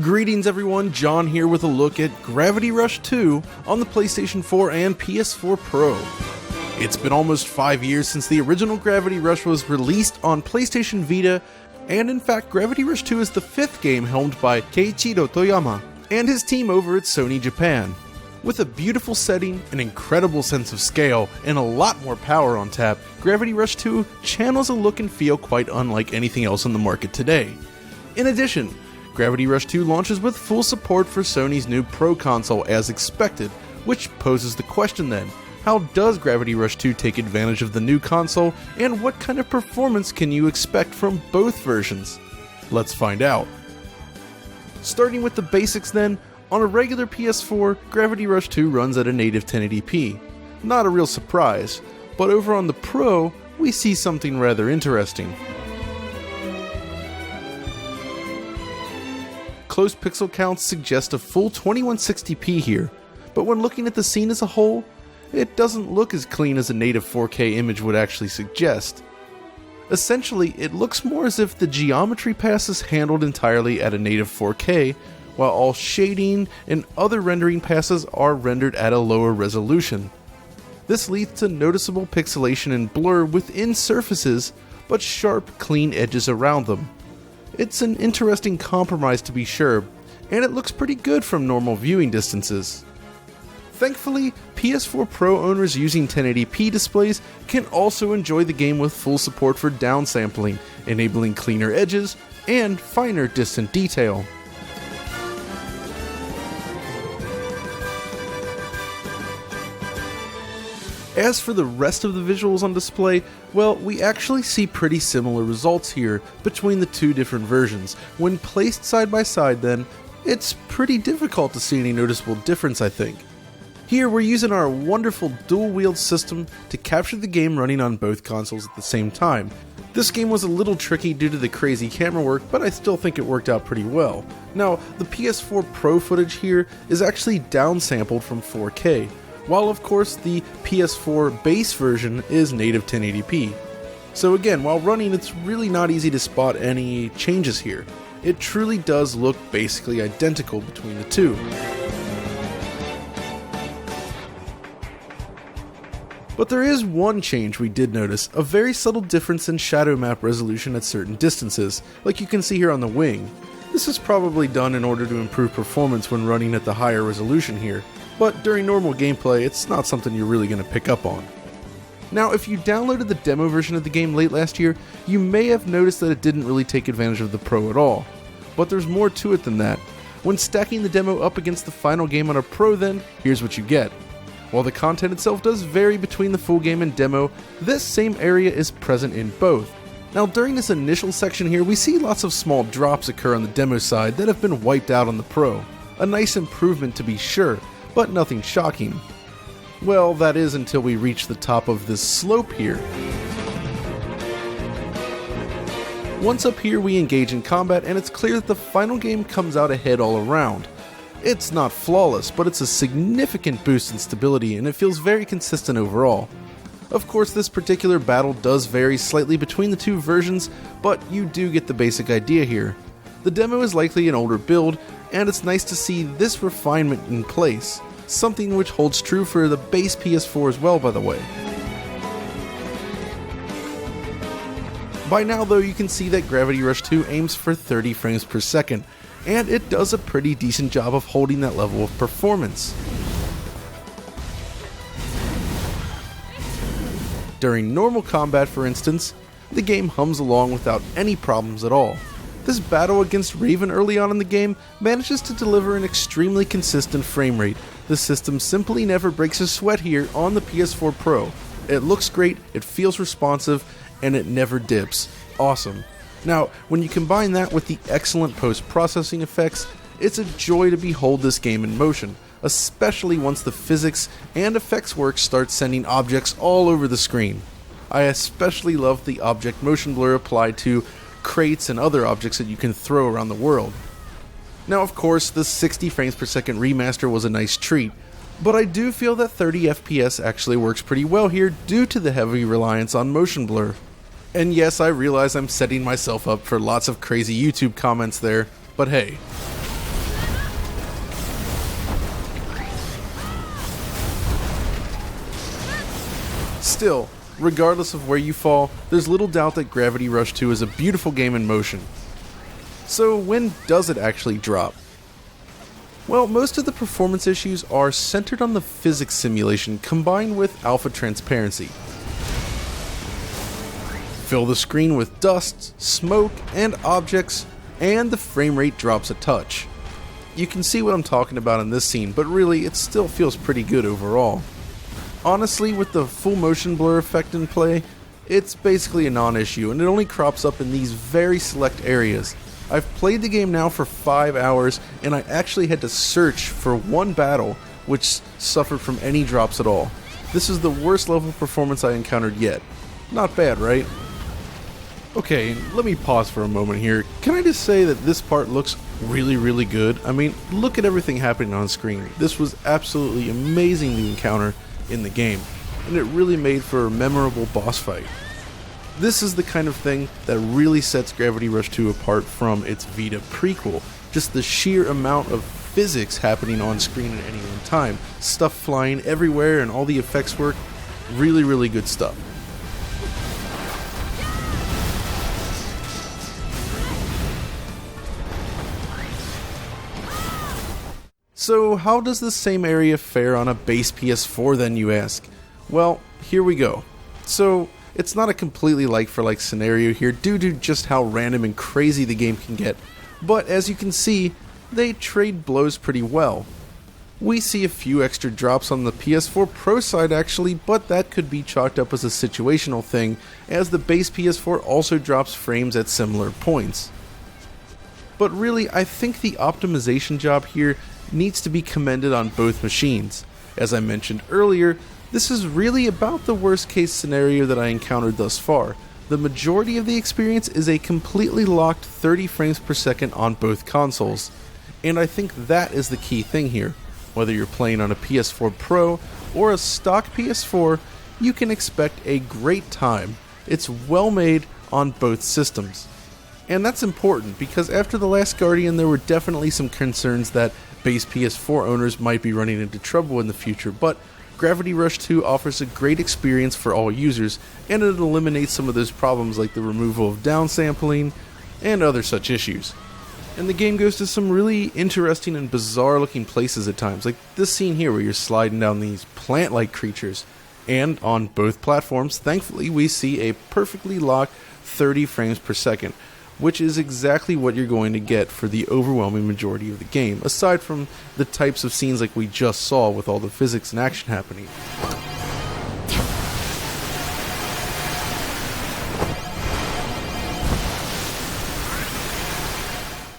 Greetings everyone, John here with a look at Gravity Rush 2 on the PlayStation 4 and PS4 Pro. It's been almost 5 years since the original Gravity Rush was released on PlayStation Vita, and in fact Gravity Rush 2 is the 5th game helmed by Keiichiro Toyama and his team over at Sony Japan. With a beautiful setting, an incredible sense of scale, and a lot more power on tap, Gravity Rush 2 channels a look and feel quite unlike anything else on the market today. In addition, Gravity Rush 2 launches with full support for Sony's new Pro console as expected, which poses the question then, how does Gravity Rush 2 take advantage of the new console, and what kind of performance can you expect from both versions? Let's find out. Starting with the basics then, on a regular PS4, Gravity Rush 2 runs at a native 1080p. Not a real surprise, but over on the Pro, we see something rather interesting. Close pixel counts suggest a full 2160p here, but when looking at the scene as a whole, it doesn't look as clean as a native 4K image would actually suggest. Essentially, it looks more as if the geometry pass is handled entirely at a native 4K, while all shading and other rendering passes are rendered at a lower resolution. This leads to noticeable pixelation and blur within surfaces, but sharp, clean edges around them. It's an interesting compromise to be sure, and it looks pretty good from normal viewing distances. Thankfully, PS4 Pro owners using 1080p displays can also enjoy the game with full support for downsampling, enabling cleaner edges and finer distant detail. As for the rest of the visuals on display, well, we actually see pretty similar results here between the two different versions. When placed side by side then, it's pretty difficult to see any noticeable difference, I think. Here we're using our wonderful dual-wield system to capture the game running on both consoles at the same time. This game was a little tricky due to the crazy camera work, but I still think it worked out pretty well. Now, the PS4 Pro footage here is actually downsampled from 4K. While of course the PS4 base version is native 1080p. So again, while running, it's really not easy to spot any changes here. It truly does look basically identical between the two. But there is one change we did notice, a very subtle difference in shadow map resolution at certain distances, like you can see here on the wing. This is probably done in order to improve performance when running at the higher resolution here. But during normal gameplay, it's not something you're really going to pick up on. Now, if you downloaded the demo version of the game late last year, you may have noticed that it didn't really take advantage of the Pro at all. But there's more to it than that. When stacking the demo up against the final game on a Pro then, here's what you get. While the content itself does vary between the full game and demo, this same area is present in both. Now, during this initial section here, we see lots of small drops occur on the demo side that have been wiped out on the Pro. A nice improvement to be sure, but nothing shocking. Well, that is until we reach the top of this slope here. Once up here we engage in combat, and it's clear that the final game comes out ahead all around. It's not flawless, but it's a significant boost in stability, and it feels very consistent overall. Of course, this particular battle does vary slightly between the two versions, but you do get the basic idea here. The demo is likely an older build, and it's nice to see this refinement in place, something which holds true for the base PS4 as well, by the way. By now though, you can see that Gravity Rush 2 aims for 30 frames per second, and it does a pretty decent job of holding that level of performance. During normal combat, for instance, the game hums along without any problems at all. This battle against Raven early on in the game manages to deliver an extremely consistent frame rate. The system simply never breaks a sweat here on the PS4 Pro. It looks great, it feels responsive, and it never dips. Awesome. Now, when you combine that with the excellent post-processing effects, it's a joy to behold this game in motion, especially once the physics and effects work starts sending objects all over the screen. I especially love the object motion blur applied to crates and other objects that you can throw around the world. Now of course, the 60 frames per second remaster was a nice treat, but I do feel that 30 FPS actually works pretty well here due to the heavy reliance on motion blur. And yes, I realize I'm setting myself up for lots of crazy YouTube comments there, but hey. Still, regardless of where you fall, there's little doubt that Gravity Rush 2 is a beautiful game in motion. So when does it actually drop? Well, most of the performance issues are centered on the physics simulation combined with alpha transparency. Fill the screen with dust, smoke, and objects, and the frame rate drops a touch. You can see what I'm talking about in this scene, but really it still feels pretty good overall. Honestly, with the full motion blur effect in play, it's basically a non-issue, and it only crops up in these very select areas. I've played the game now for 5 hours, and I actually had to search for one battle which suffered from any drops at all. This is the worst level of performance I encountered yet. Not bad, right? Okay, let me pause for a moment here. Can I just say that this part looks really good? I mean, look at everything happening on screen. This was absolutely amazing to encounter in the game, and it really made for a memorable boss fight. This is the kind of thing that really sets Gravity Rush 2 apart from its Vita prequel. Just the sheer amount of physics happening on screen at any one time. Stuff flying everywhere and all the effects work. Really good stuff. So how does the same area fare on a base PS4 then, you ask? Well, here we go. So it's not a completely like-for-like scenario here due to just how random and crazy the game can get, but as you can see, they trade blows pretty well. We see a few extra drops on the PS4 Pro side actually, but that could be chalked up as a situational thing, as the base PS4 also drops frames at similar points. But really, I think the optimization job here needs to be commended on both machines. As I mentioned earlier, this is really about the worst case scenario that I encountered thus far. The majority of the experience is a completely locked 30 frames per second on both consoles. And I think that is the key thing here. Whether you're playing on a PS4 Pro or a stock PS4, you can expect a great time. It's well made on both systems. And that's important because after The Last Guardian there were definitely some concerns that base PS4 owners might be running into trouble in the future, but Gravity Rush 2 offers a great experience for all users, and it eliminates some of those problems like the removal of downsampling and other such issues. And the game goes to some really interesting and bizarre looking places at times, like this scene here where you're sliding down these plant-like creatures. And on both platforms, thankfully, we see a perfectly locked 30 frames per second, which is exactly what you're going to get for the overwhelming majority of the game, aside from the types of scenes like we just saw with all the physics and action happening.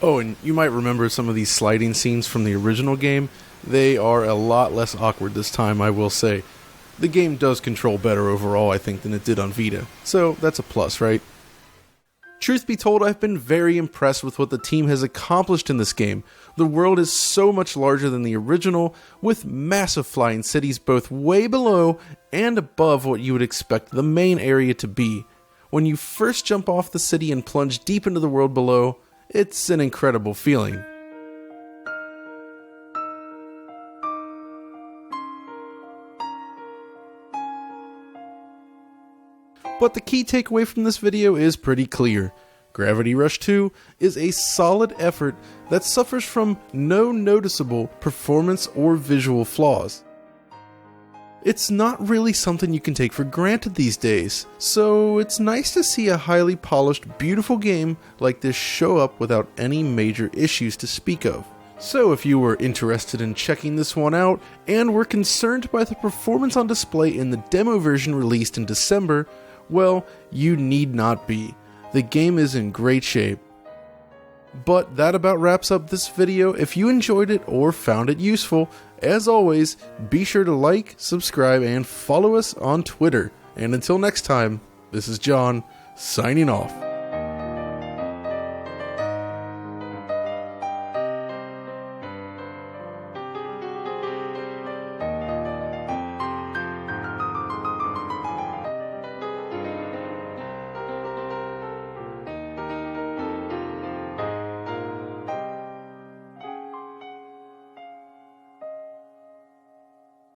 Oh, and you might remember some of these sliding scenes from the original game. They are a lot less awkward this time, I will say. The game does control better overall, I think, than it did on Vita, so that's a plus, right? Truth be told, I've been very impressed with what the team has accomplished in this game. The world is so much larger than the original, with massive flying cities both way below and above what you would expect the main area to be. When you first jump off the city and plunge deep into the world below, it's an incredible feeling. But the key takeaway from this video is pretty clear. Gravity Rush 2 is a solid effort that suffers from no noticeable performance or visual flaws. It's not really something you can take for granted these days, so it's nice to see a highly polished, beautiful game like this show up without any major issues to speak of. So if you were interested in checking this one out and were concerned by the performance on display in the demo version released in December, well, you need not be. The game is in great shape. But that about wraps up this video. If you enjoyed it or found it useful, as always, be sure to like, subscribe, and follow us on Twitter. And until next time, this is John, signing off.